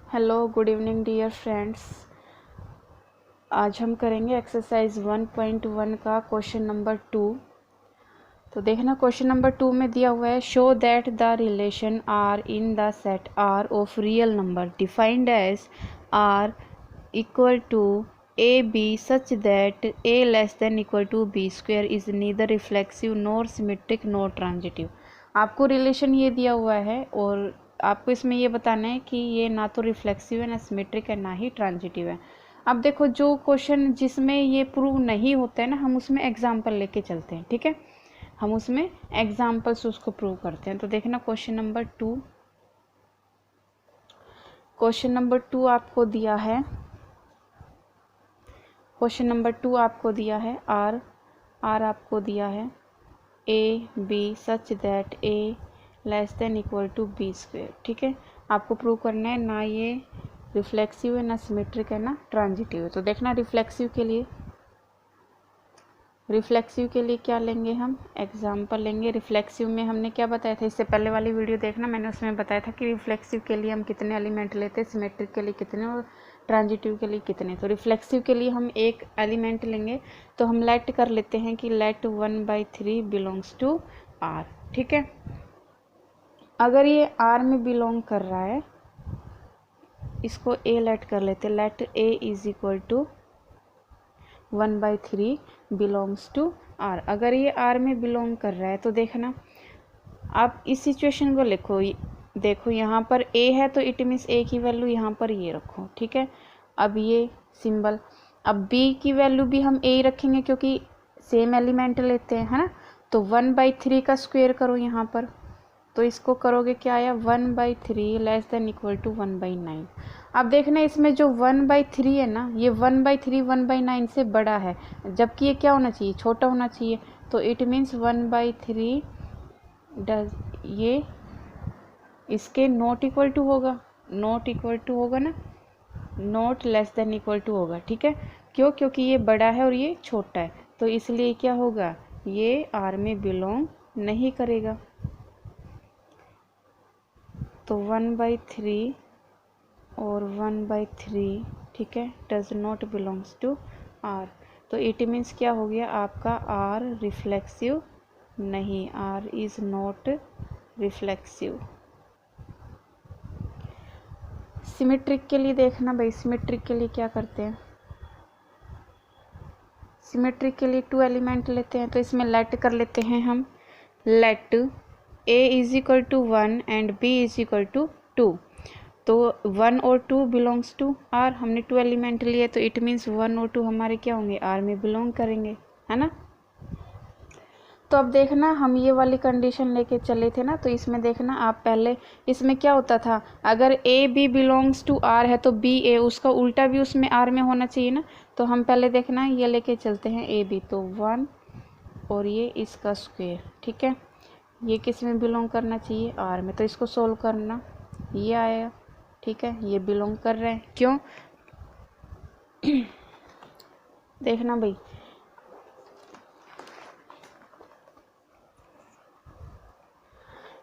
Hello good evening dear friends. आज हम करेंगे एक्सरसाइज 1.1 का क्वेश्चन नंबर 2। तो देखना क्वेश्चन नंबर 2 में दिया हुआ है, show that the relation R in the set R of real number defined as R equal to A B such that A less than equal to B square is neither reflexive nor symmetric nor transitive. आपको relation ये दिया हुआ है और आपको इसमें ये बताना है कि ये ना तो रिफ्लेक्सिव है, ना सिमेट्रिक है, ना ही ट्रांजिटिव है। अब देखो, जो क्वेश्चन जिसमें ये प्रूव नहीं होता है ना, हम उसमें एग्जाम्पल लेके चलते हैं। ठीक है, हम उसमें एग्जाम्पल से उसको प्रूव करते हैं। तो देखना क्वेश्चन नंबर 2 आपको दिया है। क्वेश्चन नंबर 2 आपको दिया है आर आपको दिया है A B such that A less than equal to B square. ठीक है, आपको प्रूव करना है ना ये रिफ्लेक्सिव है, ना सिमेट्रिक है, ना ट्रांजिटिव है। तो देखना रिफ्लेक्सिव के लिए क्या लेंगे, हम एग्जाम्पल लेंगे। रिफ्लेक्सिव में हमने क्या बताया था, इससे पहले वाली वीडियो देखना, मैंने उसमें बताया था कि रिफ्लेक्सिव के लिए हम कितने एलिमेंट लेते हैं, सिमेट्रिक के लिए कितने और ट्रांजिटिव के लिए कितने। तो रिफ्लेक्सिव के लिए हम एक एलिमेंट लेंगे। तो हम लेट कर लेते हैं कि लेट 1/3 बिलोंग्स टू आर। ठीक है, अगर ये आर में बिलोंग कर रहा है, इसको ए लेट कर लेते, let A is equal to 1/3 belongs to R. अगर ये आर में बिलोंग कर रहा है तो देखना, आप इस सिचुएशन को लिखो। देखो यहाँ पर ए है तो इट मीन्स ए की वैल्यू यहाँ पर ये रखो। ठीक है, अब ये सिंबल, अब बी की वैल्यू भी हम ए ही रखेंगे क्योंकि सेम एलिमेंट लेते हैं, है ना। तो 1/3 का स्क्वायर करो यहाँ पर, तो इसको करोगे क्या आया, 1/3 लेस देन इक्वल टू 1/9। अब देखना इसमें जो 1/3 है ना, ये 1/3 1/9 से बड़ा है, जबकि ये क्या होना चाहिए, छोटा होना चाहिए। तो इट मीन्स 1/3 डज ये इसके नॉट इक्वल टू होगा, ना, not less than equal to होगा। ठीक है, क्यों, क्योंकि ये बड़ा है और ये छोटा है, तो इसलिए क्या होगा, ये आर में बिलोंग नहीं करेगा। तो 1/3 और 1/3, ठीक है, does not belongs to R. तो इट मीन्स क्या हो गया आपका, आर रिफ्लेक्सिव नहीं, R is not reflexive. Symmetric के लिए देखना भाई, सिमेट्रिक के लिए क्या करते हैं, सिमेट्रिक के लिए 2 एलिमेंट लेते हैं। तो इसमें लेट कर लेते हैं हम, let A is equal to 1 and B is equal to 2। तो 1 और 2 बिलोंग्स टू आर, हमने 2 एलिमेंट लिए, तो इट मीन्स 1 और 2 हमारे क्या होंगे, आर में बिलोंग करेंगे, है ना। तो अब देखना, हम ये वाली कंडीशन लेके चले थे ना, तो इसमें देखना आप पहले, इसमें क्या होता था, अगर A B belongs to R है तो बी ए, उसका उल्टा भी उसमें आर में होना चाहिए ना। तो हम पहले देखना ये लेके चलते हैं ए बी, तो 1 और ये इसका स्क्वायर। ठीक है, ये किस में बिलोंग करना चाहिए, आर में। तो इसको सोल्व करना, ये आएगा। ठीक है, ये बिलोंग कर रहे हैं, क्यों देखना भाई,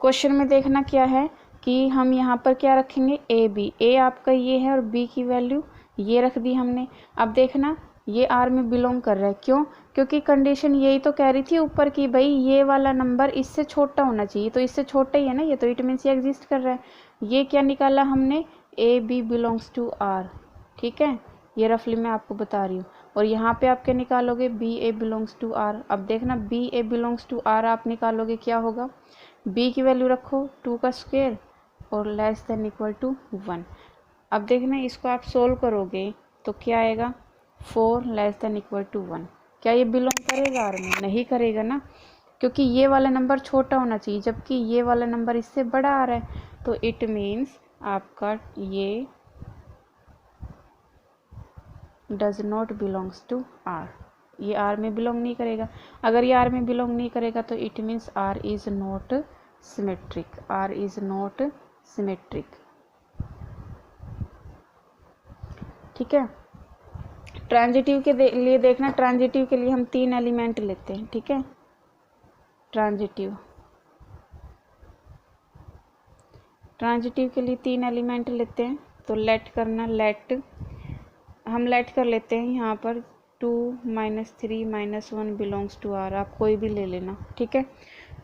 क्वेश्चन में देखना क्या है कि हम यहाँ पर क्या रखेंगे, ए बी, ए आपका ये है और बी की वैल्यू ये रख दी हमने। अब देखना ये आर में बिलोंग कर रहा है, क्यों, क्योंकि कंडीशन यही तो कह रही थी ऊपर की, भाई ये वाला नंबर इससे छोटा होना चाहिए, तो इससे छोटा ही है ना ये, तो इट मीन्स ये एग्जिस्ट कर रहा है। ये क्या निकाला हमने, A B belongs to R. ठीक है, ये रफली मैं आपको बता रही हूँ। और यहाँ पे आप क्या निकालोगे, B A belongs to R. अब देखना B A belongs to R आप निकालोगे, क्या होगा, बी की वैल्यू रखो 2 का स्क्वायर और लेस देन इक्वल टू 1। अब देखना इसको आप सोल्व करोगे तो क्या आएगा, 4 लेस देन इक्वल टू 1। क्या ये बिलोंग करेगा आर में, नहीं करेगा ना, क्योंकि ये वाला नंबर छोटा होना चाहिए, जबकि ये वाला नंबर इससे बड़ा आ रहा है। तो इट मीन्स आपका ये does not belongs to R, ये आर में बिलोंग नहीं करेगा। अगर ये आर में बिलोंग नहीं करेगा तो it means R is not symmetric, R is not symmetric. ठीक है, ट्रांजिटिव के लिए देखना, ट्रांजिटिव के लिए हम 3 एलिमेंट लेते हैं। ठीक है, ट्रांजिटिव के लिए 3 एलिमेंट लेते हैं। तो लेट करना, लेट हम लेट कर लेते हैं यहाँ पर 2 - 3 - 1 बिलोंग्स टू आर, आप कोई भी ले लेना, ठीक है।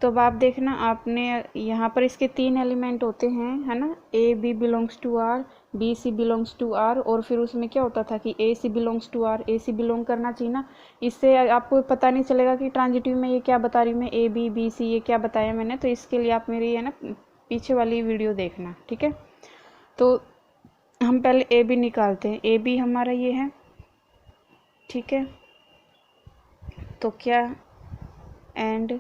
तो अब आप देखना, आपने यहाँ पर इसके 3 एलिमेंट होते हैं, है ना, A B belongs to R, B C belongs to R, और फिर उसमें क्या होता था कि A C belongs to R, A C belong करना चाहिए ना। इससे आपको पता नहीं चलेगा कि ट्रांजिटिव में ये क्या बता रही हूँ मैं, ए बी बी सी ये क्या बताया मैंने। तो इसके लिए आप मेरी है ना पीछे वाली वीडियो देखना, ठीक है। तो हम पहले ए बी निकालते हैं, ए बी हमारा ये है, ठीक है। तो क्या एंड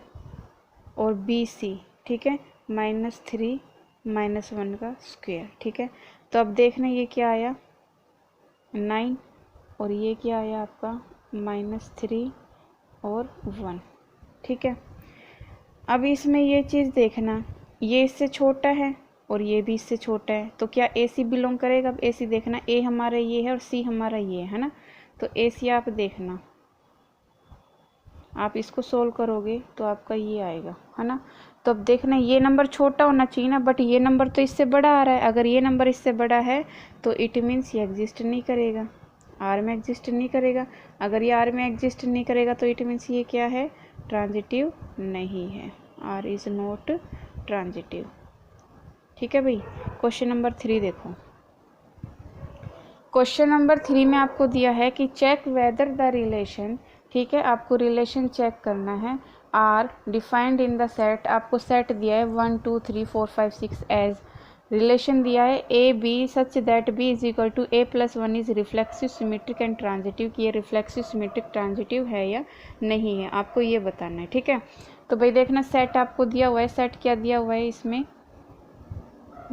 और बी सी, ठीक है, -3 - 1 का स्क्वायर, ठीक है। तो अब देखना ये क्या आया 9, और ये क्या आया आपका -3 और 1, ठीक है। अब इसमें ये चीज़ देखना, ये इससे छोटा है और ये भी इससे छोटा है, तो क्या ए सी बिलोंग करेगा। अब ए सी देखना, ए हमारा ये है और सी हमारा ये है ना। तो ए सी आप देखना, आप इसको सोल्व करोगे तो आपका ये आएगा, है ना। तो अब देखना ये नंबर छोटा होना चाहिए ना, बट ये नंबर तो इससे बड़ा आ रहा है। अगर ये नंबर इससे बड़ा है तो इट मीन्स ये एग्जिस्ट नहीं करेगा, आर में एग्जिस्ट नहीं करेगा। अगर ये आर में एग्जिस्ट नहीं करेगा तो इट मीन्स ये क्या है, ट्रांजिटिव नहीं है, आर इज़ नॉट ट्रांजिटिव, ठीक है भाई। क्वेश्चन नंबर 3 देखो। क्वेश्चन नंबर 3 में आपको दिया है कि चेक वेदर द रिलेशन, ठीक है, आपको रिलेशन चेक करना है, R defined in the set, आपको सेट दिया है 1 2 3 4 5 6 एज रिलेशन दिया है A B such that B is equal to A plus 1 is reflexive symmetric and transitive, कि ये रिफ्लेक्सिव सिमेट्रिक ट्रांजिटिव है या नहीं है, आपको ये बताना है, ठीक है। तो भाई देखना सेट आपको दिया हुआ है, सेट क्या दिया हुआ है इसमें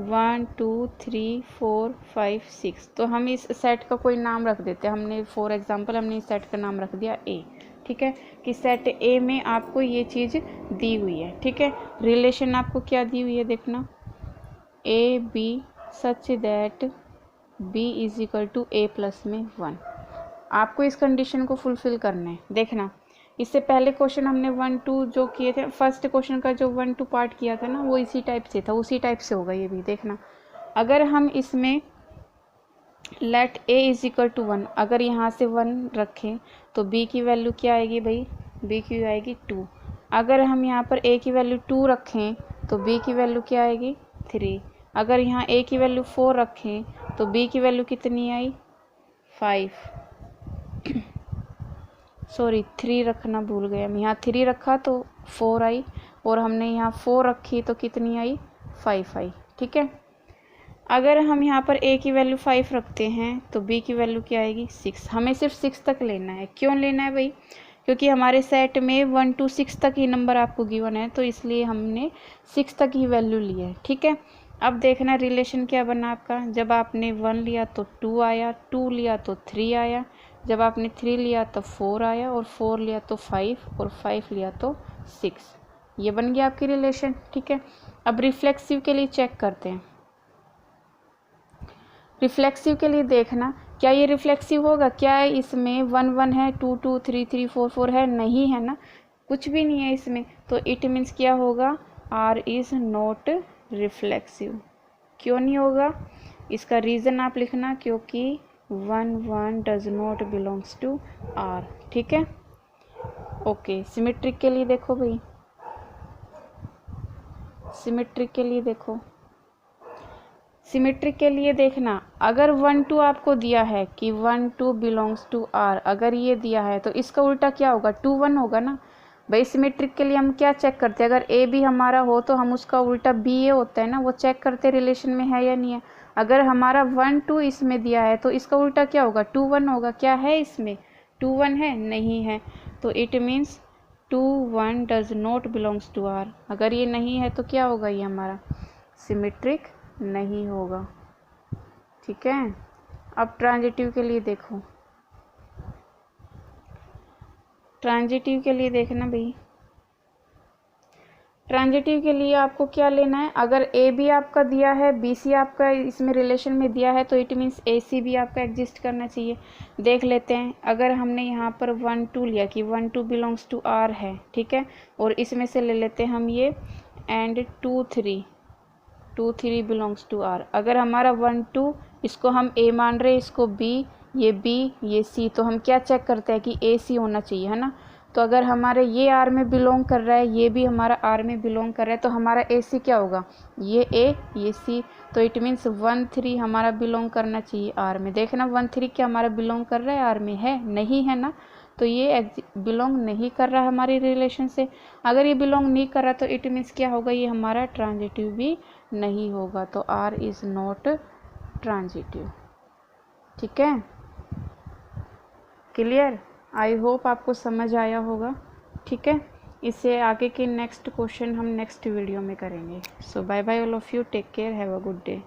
1 2 3 4 5 6, तो हम इस सेट का कोई नाम रख देते हैं। हमने फॉर एग्जांपल हमने इस सेट का नाम रख दिया ए, ठीक है, कि सेट ए में आपको ये चीज़ दी हुई है, ठीक है। रिलेशन आपको क्या दी हुई है देखना, A B such that B is equal to A plus में 1, आपको इस कंडीशन को फुलफिल करना है। देखना इससे पहले क्वेश्चन हमने 1 2 जो किए थे, फर्स्ट क्वेश्चन का जो 1 2 पार्ट किया था ना, वो इसी टाइप से था, उसी टाइप से होगा ये भी। देखना अगर हम इसमें let A is equal to 1, अगर यहाँ से 1 रखें तो b की वैल्यू क्या आएगी भाई, b की आएगी 2। अगर हम यहाँ पर a की वैल्यू 2 रखें तो b की वैल्यू क्या आएगी 3। अगर यहाँ a की वैल्यू 4 रखें तो b की वैल्यू कितनी आई 5, सॉरी 3 रखना भूल गए हम, यहाँ 3 रखा तो 4 आई, और हमने यहाँ 4 रखी तो कितनी आई 5 आई, ठीक है। अगर हम यहाँ पर a की वैल्यू 5 रखते हैं तो b की वैल्यू क्या आएगी 6। हमें सिर्फ 6 तक लेना है, क्यों लेना है भाई, क्योंकि हमारे सेट में 1 to 6 तक ही नंबर आपको गिवन है, तो इसलिए हमने 6 तक ही वैल्यू ली है, ठीक है। अब देखना रिलेशन क्या बना आपका, जब आपने 1 लिया तो 2 आया, 2 लिया तो 3 आया, जब आपने 3 लिया तो 4 आया, और 4 लिया तो 5, और 5 लिया तो 6, ये बन गया आपकी रिलेशन, ठीक है। अब रिफ्लेक्सिव के लिए चेक करते हैं। रिफ्लेक्सिव के लिए देखना क्या ये रिफ्लेक्सिव होगा, क्या है इसमें 1 1 है, 2 2 3 3 4 4 है, नहीं है ना, कुछ भी नहीं है इसमें, तो इट मीन्स क्या होगा, आर इज़ नॉट रिफ्लेक्सिव। क्यों नहीं होगा, इसका रीज़न आप लिखना, क्योंकि 1 1 does not belongs to R, ठीक है। ओके, सिमेट्रिक के लिए देखो भाई, सिमेट्रिक के लिए देखो, सिमेट्रिक के लिए देखना अगर 1 2 आपको दिया है कि 1 2 बिलोंग्स टू आर, अगर ये दिया है तो इसका उल्टा क्या होगा 2 1 होगा ना भाई। सिमेट्रिक के लिए हम क्या चेक करते हैं, अगर ए बी हमारा हो तो हम उसका उल्टा बी ए होता है ना, वो चेक करते रिलेशन में है या नहीं है। अगर हमारा 1 2 इसमें दिया है तो इसका उल्टा क्या होगा 2 1 होगा, क्या है इसमें 2 1 है, नहीं है, तो it means 2 1 does not belongs to R. अगर ये नहीं है तो क्या होगा, ये हमारा सिमेट्रिक नहीं होगा, ठीक है। अब ट्रांजिटिव के लिए देखो, ट्रांजिटिव के लिए देखना भाई, ट्रांजिटिव के लिए आपको क्या लेना है, अगर ए बी आपका दिया है, बी सी आपका इसमें रिलेशन में दिया है, तो इट मीन्स ए सी भी आपका एग्जिस्ट करना चाहिए। देख लेते हैं, अगर हमने यहाँ पर 1 2 लिया कि 1 2 बिलोंग्स टू आर है, ठीक है, और इसमें से ले लेते हैं हम ये एंड 2 3 बिलोंग्स टू आर। अगर हमारा 1 2 इसको हम ए मान रहे हैं, इसको बी, ये बी, ये सी। तो हम क्या चेक करते हैं कि ए सी होना चाहिए, है ना। तो अगर हमारे ये आर में बिलोंग कर रहा है, ये भी हमारा आर में बिलोंग कर रहा है, तो हमारा ए सी क्या होगा, ये ए, ये सी। तो इट मीन्स 1 3 हमारा बिलोंग करना चाहिए आर में। देखना 1 3 क्या हमारा बिलोंग कर रहा है आर में, है नहीं, है ना। तो ये बिलोंग नहीं कर रहा है हमारी रिलेशन से। अगर ये बिलोंग नहीं कर रहा तो इट मीन्स क्या होगा, ये हमारा ट्रांजिटिव भी नहीं होगा। तो आर इज़ नॉट ट्रांजिटिव। ठीक है, क्लियर। आई होप आपको समझ आया होगा। ठीक है, इससे आगे के नेक्स्ट क्वेश्चन हम नेक्स्ट वीडियो में करेंगे। So bye bye all of you, take care, have a good day.